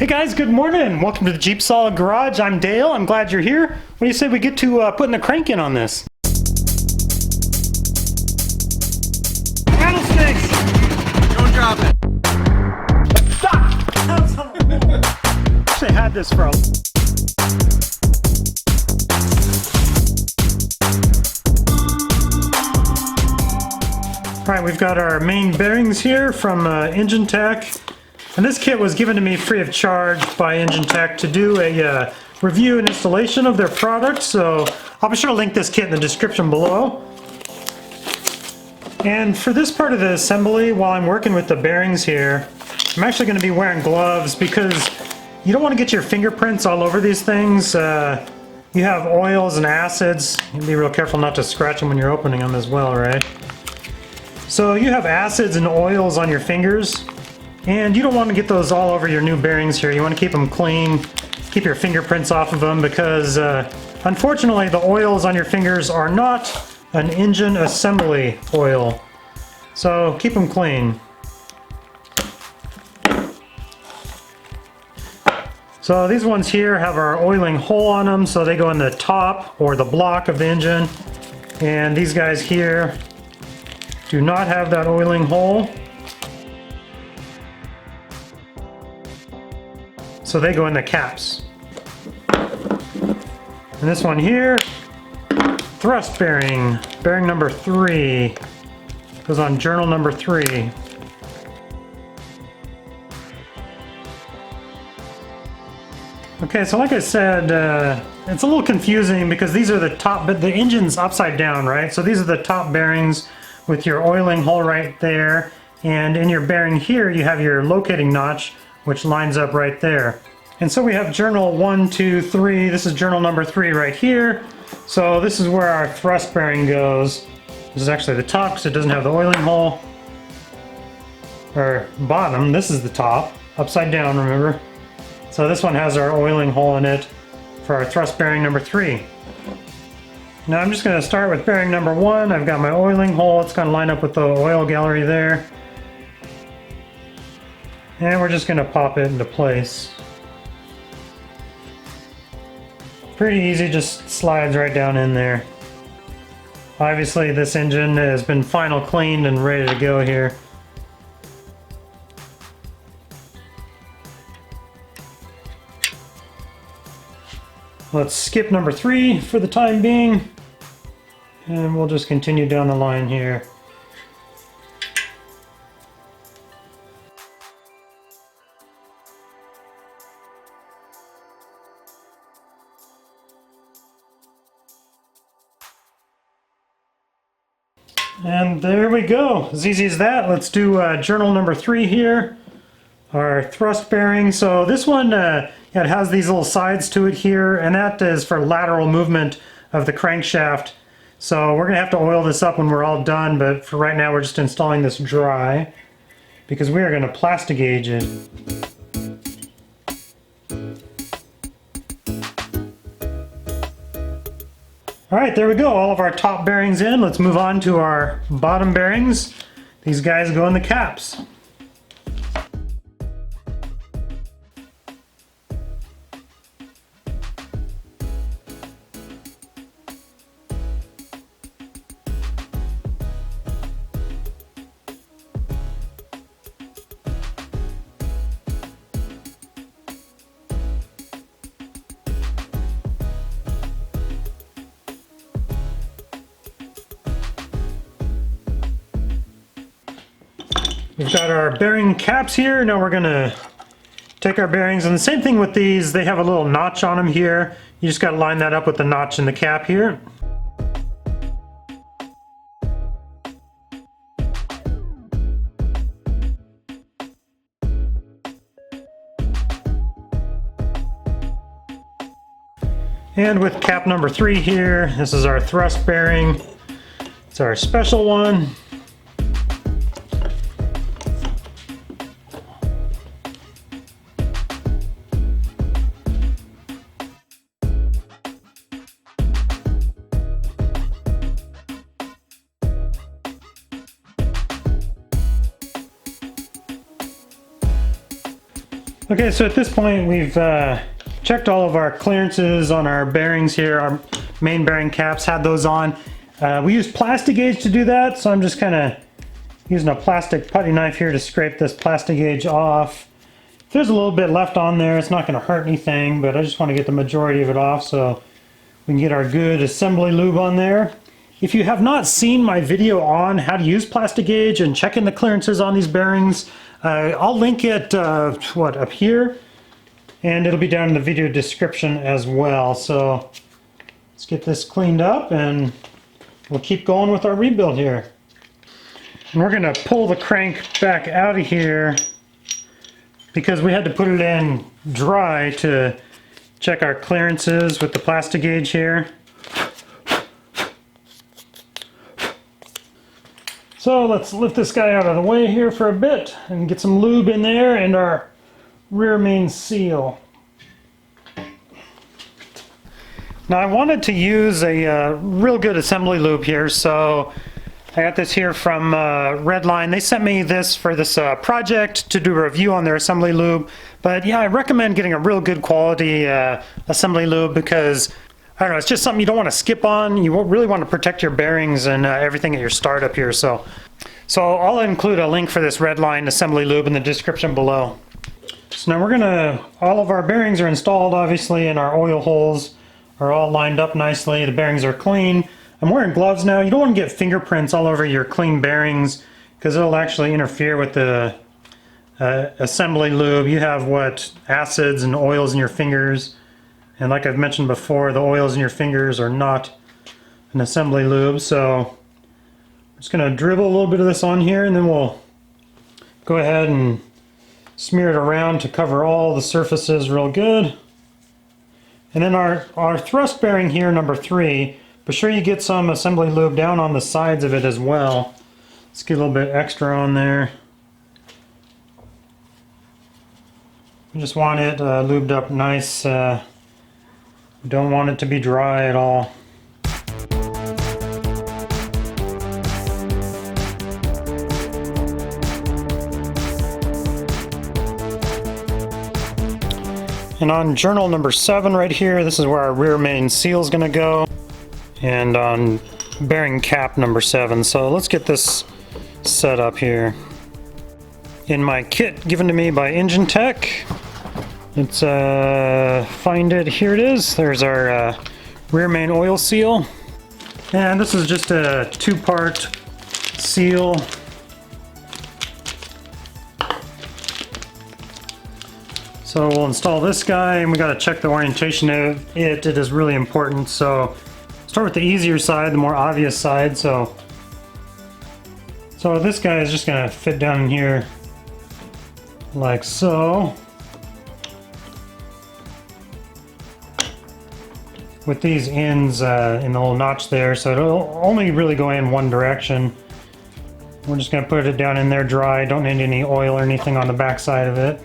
Hey guys, good morning. Welcome to the JeepSolid Garage. I'm Dale. I'm glad you're here. What do you say we get to putting the crank in on this? Rattlesnakes! Don't drop it. Stop! Actually had this for a... Alright, we've got our main bearings here from Engine Tech. And this kit was given to me free of charge by Engine Tech to do a review and installation of their product, so I'll be sure to link this kit in the description below. And for this part of the assembly, while I'm working with the bearings here, I'm actually going to be wearing gloves because you don't want to get your fingerprints all over these things. You have oils and acids. You be real careful not to scratch them when you're opening them as well, right? So you have acids and oils on your fingers. And you don't want to get those all over your new bearings here. You want to keep them clean, keep your fingerprints off of them because unfortunately the oils on your fingers are not an engine assembly oil. So keep them clean. So these ones here have our oiling hole on them, so they go in the top or the block of the engine. And these guys here do not have that oiling hole. So they go in the caps. And this one here, thrust bearing, bearing number 3, goes on journal number 3. Okay, so like I said, it's a little confusing because these are the top, but the engine's upside down, right? So these are the top bearings with your oiling hole right there. And in your bearing here, you have your locating notch, which lines up right there. And so we have journal 1, 2, 3. This is journal number 3 right here. So this is where our thrust bearing goes. This is actually the top because it doesn't have the oiling hole. Or bottom, this is the top. Upside down, remember? So this one has our oiling hole in it for our thrust bearing number 3. Now I'm just going to start with bearing number 1. I've got my oiling hole. It's going to line up with the oil gallery there. And we're just going to pop it into place. Pretty easy, just slides right down in there. Obviously this engine has been final cleaned and ready to go here. Let's skip number 3 for the time being. And we'll just continue down the line here. And there we go, as easy as that. Let's do journal number 3 here, our thrust bearing. So this one, it has these little sides to it here, and that is for lateral movement of the crankshaft. So we're gonna have to oil this up when we're all done, but for right now we're just installing this dry because we are gonna plastic gauge it. Alright, there we go, all of our top bearings in. Let's move on to our bottom bearings. These guys go in the caps. We've got our bearing caps here. Now we're gonna take our bearings, and the same thing with these, they have a little notch on them here. You just gotta line that up with the notch in the cap here. And with cap number 3 here, this is our thrust bearing. It's our special one. Okay, so at this point we've checked all of our clearances on our bearings here. Our main bearing caps had those on. We used plastic gauge to do that, so I'm just kind of using a plastic putty knife here to scrape this plastic gauge off. If there's a little bit left on there, it's not going to hurt anything, but I just want to get the majority of it off so we can get our good assembly lube on there. If you have not seen my video on how to use plastic gauge and checking the clearances on these bearings, I'll link it up here, and it'll be down in the video description as well. So let's get this cleaned up and we'll keep going with our rebuild here. And we're going to pull the crank back out of here because we had to put it in dry to check our clearances with the plastic gauge here. So let's lift this guy out of the way here for a bit and get some lube in there and our rear main seal. Now I wanted to use a real good assembly lube here, so I got this here from Redline. They sent me this for this project to do a review on their assembly lube. But yeah, I recommend getting a real good quality assembly lube because, I don't know, it's just something you don't want to skip on. You really want to protect your bearings and everything at your startup here. So I'll include a link for this Redline assembly lube in the description below. So now we're gonna, all of our bearings are installed obviously, and our oil holes are all lined up nicely. The bearings are clean. I'm wearing gloves now. You don't want to get fingerprints all over your clean bearings because it'll actually interfere with the assembly lube. You have acids and oils in your fingers, and like I've mentioned before, the oils in your fingers are not an assembly lube. So I'm just going to dribble a little bit of this on here, and then we'll go ahead and smear it around to cover all the surfaces real good. And then our thrust bearing here, number 3, be sure you get some assembly lube down on the sides of it as well. Let's get a little bit extra on there. We just want it lubed up nice. We don't want it to be dry at all. And on journal number 7 right here, this is where our rear main seal is going to go. And on bearing cap number 7. So let's get this set up here. In my kit given to me by Engine Tech, let's find it. Here it is. There's our rear main oil seal. And this is just a 2-part seal. So we'll install this guy, and we got to check the orientation of it. It is really important. So start with the easier side, the more obvious side. So this guy is just going to fit down in here like so. With these ends in the little notch there, so it'll only really go in one direction. We're just going to put it down in there dry. Don't need any oil or anything on the back side of it.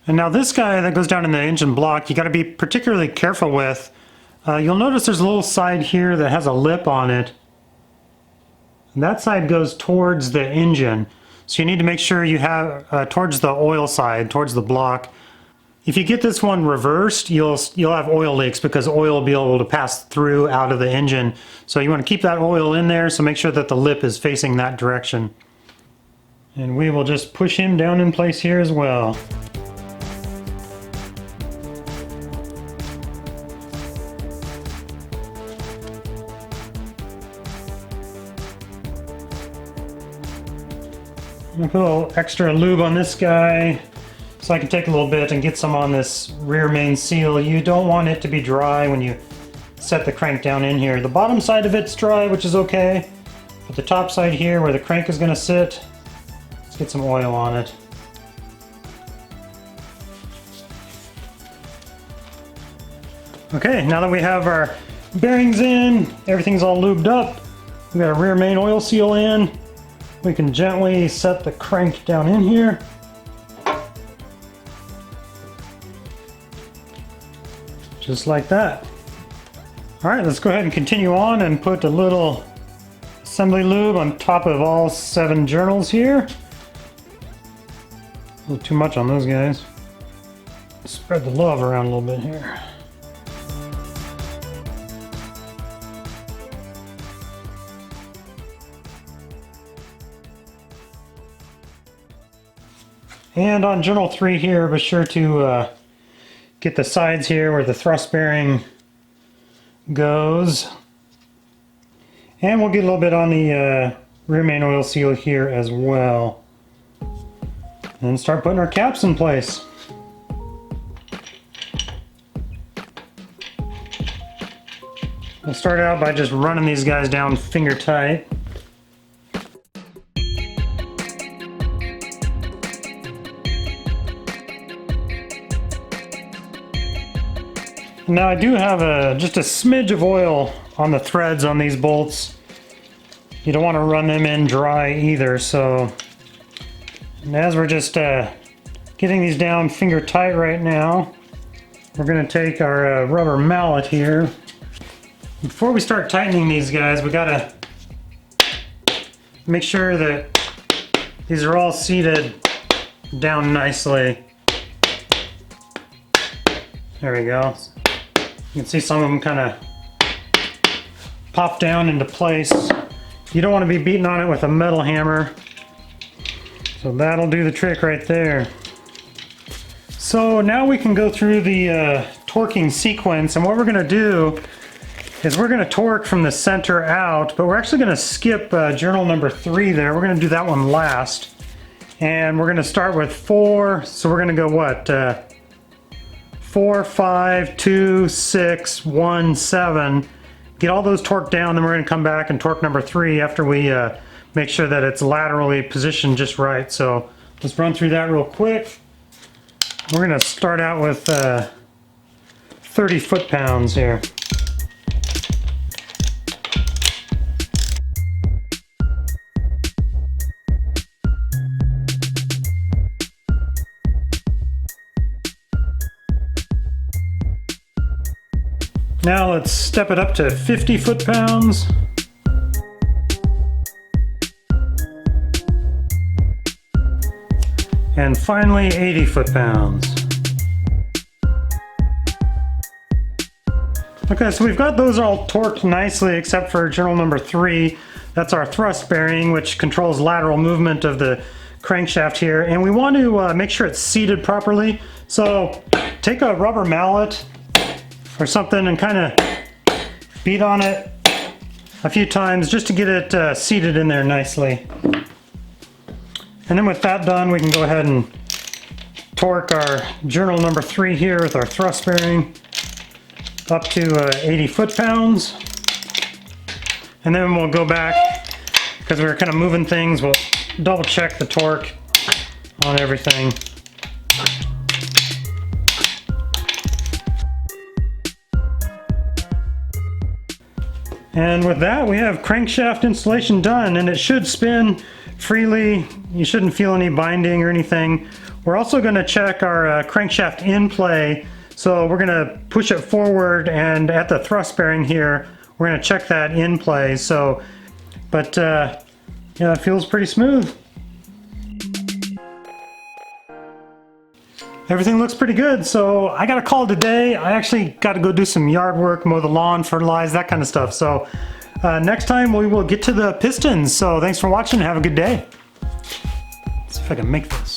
And now this guy that goes down in the engine block, you got to be particularly careful with. You'll notice there's a little side here that has a lip on it. And that side goes towards the engine. So you need to make sure you have towards the oil side, towards the block. If you get this one reversed, you'll have oil leaks because oil will be able to pass through out of the engine. So you want to keep that oil in there, so make sure that the lip is facing that direction. And we will just push him down in place here as well. I'm gonna put a little extra lube on this guy so I can take a little bit and get some on this rear main seal. You don't want it to be dry when you set the crank down in here. The bottom side of it's dry, which is okay, but the top side here where the crank is gonna sit, let's get some oil on it. Okay, now that we have our bearings in, everything's all lubed up, we got our rear main oil seal in. We can gently set the crank down in here. Just like that. All right, let's go ahead and continue on and put a little assembly lube on top of all 7 journals here. A little too much on those guys. Spread the love around a little bit here. And on journal 3 here, be sure to get the sides here where the thrust bearing goes. And we'll get a little bit on the rear main oil seal here as well. And start putting our caps in place. We'll start out by just running these guys down finger tight. Now I do have just a smidge of oil on the threads on these bolts. You don't want to run them in dry either, so and as we're just getting these down finger tight right now, we're going to take our rubber mallet here. Before we start tightening these guys, we got to make sure that these are all seated down nicely. There we go. You can see some of them kind of pop down into place. You don't want to be beating on it with a metal hammer. So that'll do the trick right there. So now we can go through the torquing sequence, and what we're going to do is we're going to torque from the center out, but we're actually going to skip journal number 3 there. We're going to do that one last. And we're going to start with 4, so we're going to go what? 4, 5, 2, 6, 1, 7. Get all those torqued down, then we're going to come back and torque number 3 after we make sure that it's laterally positioned just right. So let's run through that real quick. We're going to start out with 30 foot-pounds here. Now let's step it up to 50 foot-pounds. And finally 80 foot-pounds. Okay, so we've got those all torqued nicely except for journal number 3. That's our thrust bearing, which controls lateral movement of the crankshaft here. And we want to make sure it's seated properly. So take a rubber mallet or something and kind of beat on it a few times just to get it seated in there nicely. And then with that done, we can go ahead and torque our journal number 3 here with our thrust bearing up to 80 foot-pounds. And then we'll go back, because we're kind of moving things, we'll double check the torque on everything. And with that, we have crankshaft installation done, and it should spin freely. You shouldn't feel any binding or anything. We're also going to check our crankshaft in play. So we're going to push it forward, and at the thrust bearing here, we're going to check that in play. So, but yeah, it feels pretty smooth. Everything looks pretty good, so I got a call today. I actually got to go do some yard work, mow the lawn, fertilize, that kind of stuff. So next time we will get to the pistons. So thanks for watching. Have a good day. Let's see if I can make this.